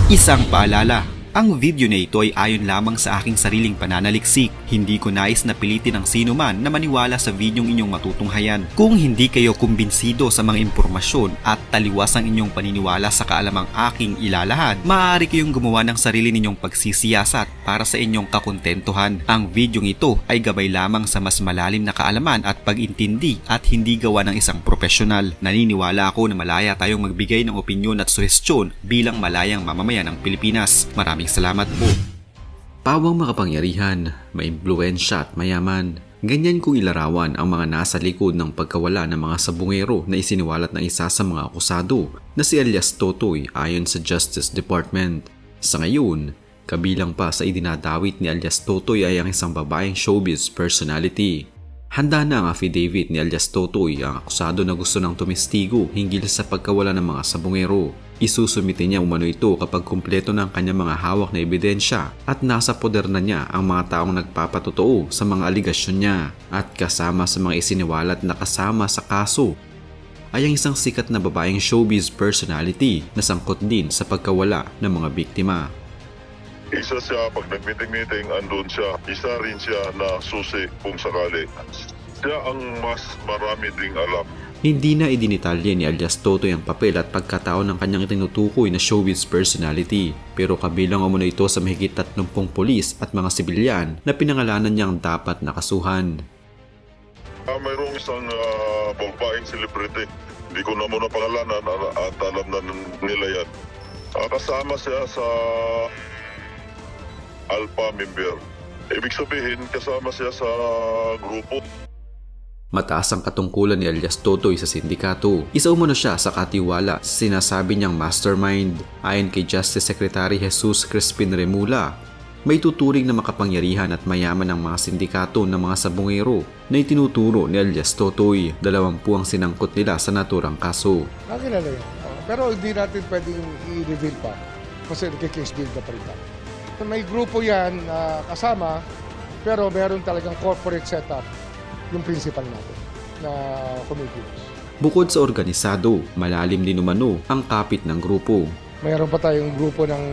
Isang paalala, ang video na ito ay ayon lamang sa aking sariling pananaliksik. Hindi ko nais na pilitin ang sino man na maniwala sa videong inyong matutunghayan. Kung hindi kayo kumbinsido sa mga impormasyon at taliwas ang inyong paniniwala sa kaalamang aking ilalahad, maaari kayong gumawa ng sarili ninyong pagsisiyasat para sa inyong kakontentuhan. Ang videong ito ay gabay lamang sa mas malalim na kaalaman at pag-intindi at hindi gawa ng isang profesional. Naniniwala ako na malaya tayong magbigay ng opinyon at suhestyon bilang malayang mamamayan ng Pilipinas. Maraming salamat po. Pawang makapangyarihan, maimpluwensya at mayaman. Ganyan kung ilarawan ang mga nasa likod ng pagkawala ng mga sabungero na isiniwalat ng isa sa mga akusado na si alias Totoy ayon sa Justice Department. Sa ngayon, kabilang pa sa idinadawit ni alias Totoy ay ang isang babaeng showbiz personality. Handa na ang affidavit ni alias Totoy ang akusado na gusto ng tumestigo hinggil sa pagkawala ng mga sabungero. Isusumite niya umano ito kapag kumpleto ng kanyang mga hawak na ebidensya at nasa poder na niya ang mga taong nagpapatotoo sa mga aligasyon niya. At kasama sa mga isiniwalat na kasama sa kaso ay ang isang sikat na babaeng showbiz personality na sangkot din sa pagkawala ng mga biktima. Isa siya, pag nag-meeting, andun siya. Isa rin siya na susi kung sakali. Siya ang mas marami ding alam. Hindi na idinitalye ni alias Totoy ang papel at pagkatao ng kanyang itinutukoy na showbiz personality. Pero kabilang umano ito sa mahigit 30 pulis at mga sibilyan na pinangalanan niyang dapat nakasuhan. Mayroong isang babaeng celebrity. Hindi ko na muna pangalanan at alam na nila yan. Kasama siya sa Alpha member. Ibig sabihin, kasama siya sa grupo. Mataas ang katungkulan ni alias Totoy sa sindikato. Isa umano siya sa katiwala sa sinasabi niyang mastermind. Ayon kay Justice Secretary Jesus Crispin Remulla, may tuturing na makapangyarihan at mayaman ang mga sindikato ng mga sabungero na itinuturo ni alias Totoy. 20 ang sinangkot nila sa naturang kaso. Nakilala yun. Pero hindi natin pwedeng i-reveal pa kasi nagka-case build na pa rin tayo. May grupo yan kasama pero meron talagang corporate setup yung principal natin na committees. Bukod sa organisado, malalim din umano ang kapit ng grupo. Mayroon pa tayong grupo ng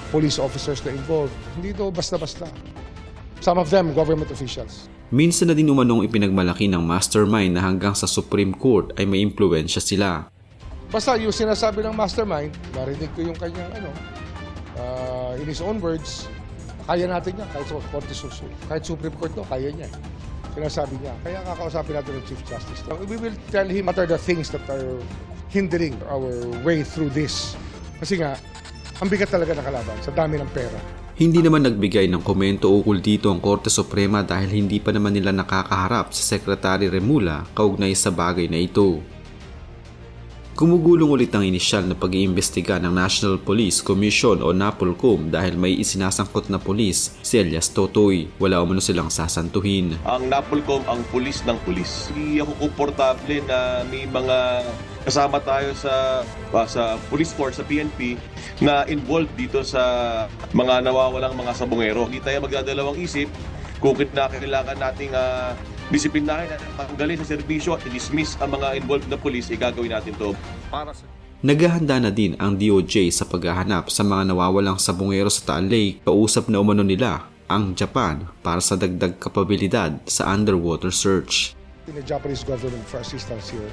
police officers na involved. Hindi ito basta-basta. Some of them, government officials. Minsan na din umanong ipinagmalaki ng mastermind na hanggang sa Supreme Court ay may impluwensya sila. Basta yung sinasabi ng mastermind, narinig ko yung kanyang in his own words, kaya natin yan kahit sa Korte Supreme. Kahit Supreme Court to, kaya niya. Sinasabi niya. Kaya kakausapin natin ng Chief Justice. We will tell him what are the things that are hindering our way through this. Kasi nga, ang bigat talaga ng kalaban sa dami ng pera. Hindi naman nagbigay ng komento ukol dito ang Korte Suprema dahil hindi pa naman nila nakakaharap sa Secretary Remulla kaugnay sa bagay na ito. Gumugulong ulit ang inisyal na pag-iimbestiga ng National Police Commission o NAPOLCOM dahil may isinasangkot na pulis si alias Totoy. Wala umano silang sasantuhin. Ang NAPOLCOM ang pulis ng pulis. Hindi ako komportable na may mga kasama tayo sa police force, sa PNP na involved dito sa mga nawawalang mga sabungero. Hindi tayo magdadalawang isip kung kailangan nating disiplinahin at tanggalin sa serbisyo at i-dismiss ang mga involved na police, gagawin natin to. Naghahanda na din ang DOJ sa paghahanap sa mga nawawalang sabungero sa Taal Lake. Kausap na umano nila ang Japan para sa dagdag kapabilidad sa underwater search. In the Japanese government for assistance here.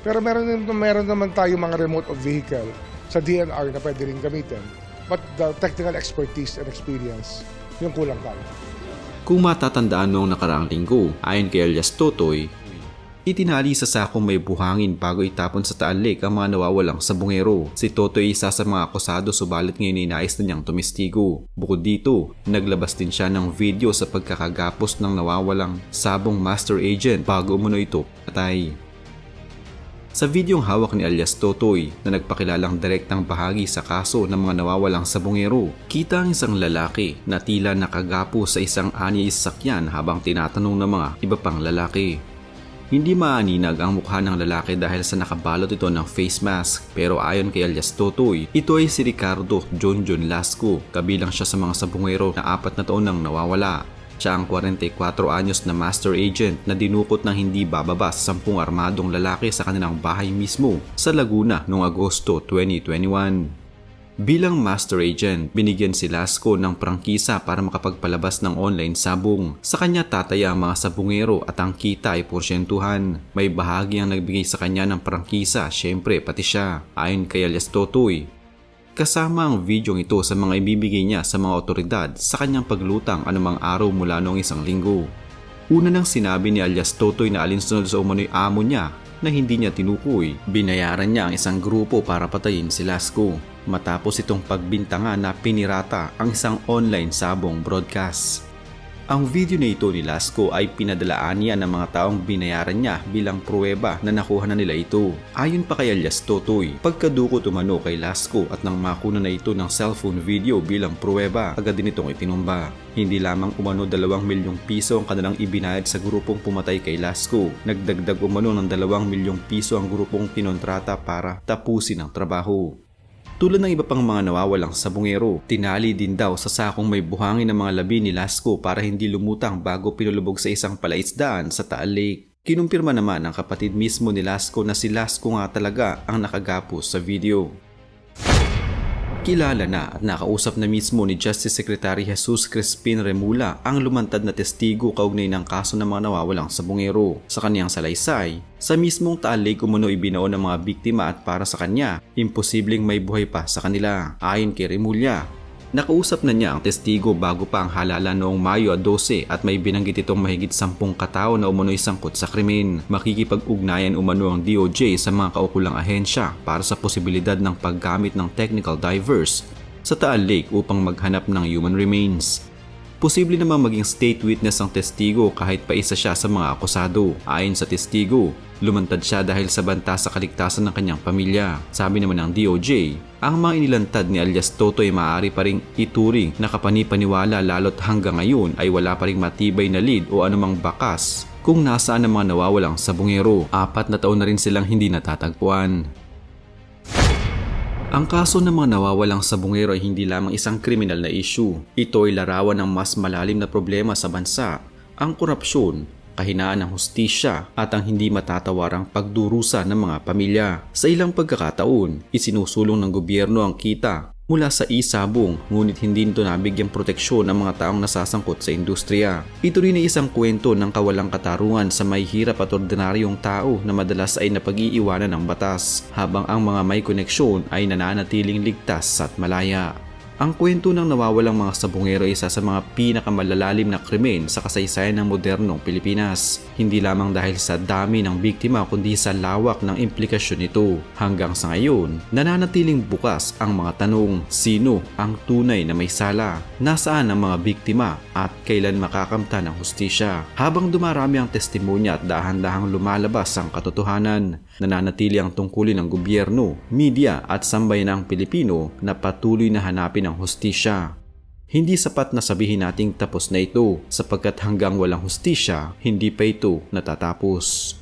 Pero meron naman tayo mga remote vehicle sa DNR na pwede rin gamitin. But the technical expertise and experience, yung kulang tayo. Kung matatandaan noong nakaraang linggo, ayon kay alias Totoy, itinali sa sakong may buhangin bago itapon sa Taal Lake ang mga nawawalang sabungero. Si Totoy isa sa mga akusado subalit ngayon inais na niyang tumestigo. Bukod dito, naglabas din siya ng video sa pagkakagapos ng nawawalang sabong master agent bago umano ito patay. Sa videong hawak ni alias Totoy na nagpakilalang direktang bahagi sa kaso ng mga nawawalang sabungero, kita ang isang lalaki na tila nakagapo sa isang anyay sasakyan habang tinatanong ng mga iba pang lalaki. Hindi maaninag ang mukha ng lalaki dahil sa nakabalot ito ng face mask, pero ayon kay alias Totoy, ito ay si Ricardo Jonjon Lasco, kabilang siya sa mga sabungero na 4 na taon nang nawawala. Siya ang 44 anyos na master agent na dinukot ng hindi bababa sa 10 armadong lalaki sa kanilang bahay mismo sa Laguna noong Agosto 2021. Bilang master agent, binigyan si Lasco ng prangkisa para makapagpalabas ng online sabong. Sa kanya tataya ang mga sabungero at ang kita ay porsyentuhan. May bahagi ang nagbigay sa kanya ng prangkisa, syempre pati siya, ayon kay alias Totoy. Kasama ang video ito sa mga ibibigay niya sa mga otoridad sa kanyang paglutang anumang araw mula noong isang linggo. Una nang sinabi ni alias Totoy na alinsunod sa umano'y amo niya na hindi niya tinukoy. Binayaran niya ang isang grupo para patayin si Lasco matapos itong pagbintangan na pinirata ang isang online sabong broadcast. Ang video na ito ni Lasco ay pinadalaan niya ng mga taong binayaran niya bilang pruweba na nakuha na nila ito. Ayon pa kay alias Totoy, pagkadukot umano kay Lasco at nang makuna na ito ng cellphone video bilang pruweba, agad din itong itinumba. Hindi lamang umano 2 milyong piso ang kanilang ibinayad sa grupong pumatay kay Lasco. Nagdagdag umano ng 2 milyong piso ang grupong kinontrata para tapusin ang trabaho. Tulad ng iba pang mga nawawalang sabungero, tinali din daw sa sakong may buhangin ng mga labi ni Lasco para hindi lumutang bago pinulubog sa isang palaisdaan sa Taal Lake. Kinumpirma naman ng kapatid mismo ni Lasco na si Lasco nga talaga ang nakagapos sa video. Kilala na at nakausap na mismo ni Justice Secretary Jesus Crispin Remulla ang lumantad na testigo kaugnay ng kaso ng mga nawawalang sabungero. Sa kaniyang salaysay, sa mismong Taal Lake umano ibinao ng mga biktima at para sa kanya, imposibleng may buhay pa sa kanila. Ayon kay Remulla, nakausap na niya ang testigo bago pa ang halalan noong Mayo 12 at may binanggit itong mahigit 10 katao na umano'y sangkot sa krimen. Makikipag-ugnayan umano ang DOJ sa mga kaukulang ahensya para sa posibilidad ng paggamit ng technical divers sa Taal Lake upang maghanap ng human remains. Posible namang maging state witness ang testigo kahit pa isa siya sa mga akusado. Ayon sa testigo, lumantad siya dahil sa banta sa kaligtasan ng kanyang pamilya. Sabi naman ng DOJ, ang mga inilantad ni alias Totoy maaari pa ring ituring na kapani-paniwala lalo't hanggang ngayon ay wala pa ring matibay na lead o anumang bakas kung nasaan ang mga nawawalang sabungero. 4 na taon na rin silang hindi natatagpuan. Ang kaso ng mga nawawalang sabungero ay hindi lamang isang kriminal na issue. Ito ay larawan ng mas malalim na problema sa bansa, ang korupsyon, kahinaan ng hustisya at ang hindi matatawarang pagdurusa ng mga pamilya. Sa ilang pagkakataon, isinusulong ng gobyerno ang kita mula sa isabong ngunit hindi nito nabigyang proteksyon ang mga taong nasasangkot sa industriya. Ito rin ay isang kwento ng kawalang katarungan sa may hirap at ordinaryong tao na madalas ay napag-iiwanan ng batas habang ang mga may koneksyon ay nananatiling ligtas at malaya. Ang kwento ng nawawalang mga sabungero ay isa sa mga pinakamalalalim na krimen sa kasaysayan ng modernong Pilipinas. Hindi lamang dahil sa dami ng biktima kundi sa lawak ng implikasyon nito. Hanggang sa ngayon, nananatiling bukas ang mga tanong: sino ang tunay na may sala? Nasaan ang mga biktima? At kailan makakamtan ang hustisya? Habang dumarami ang testimonya at dahan-dahang lumalabas ang katotohanan, nananatili ang tungkulin ng gobyerno, media at sambayanang Pilipino na patuloy na hanapin ang hustisya. Hindi sapat na sabihin nating tapos na ito sapagkat hanggang walang hustisya, hindi pa ito natatapos.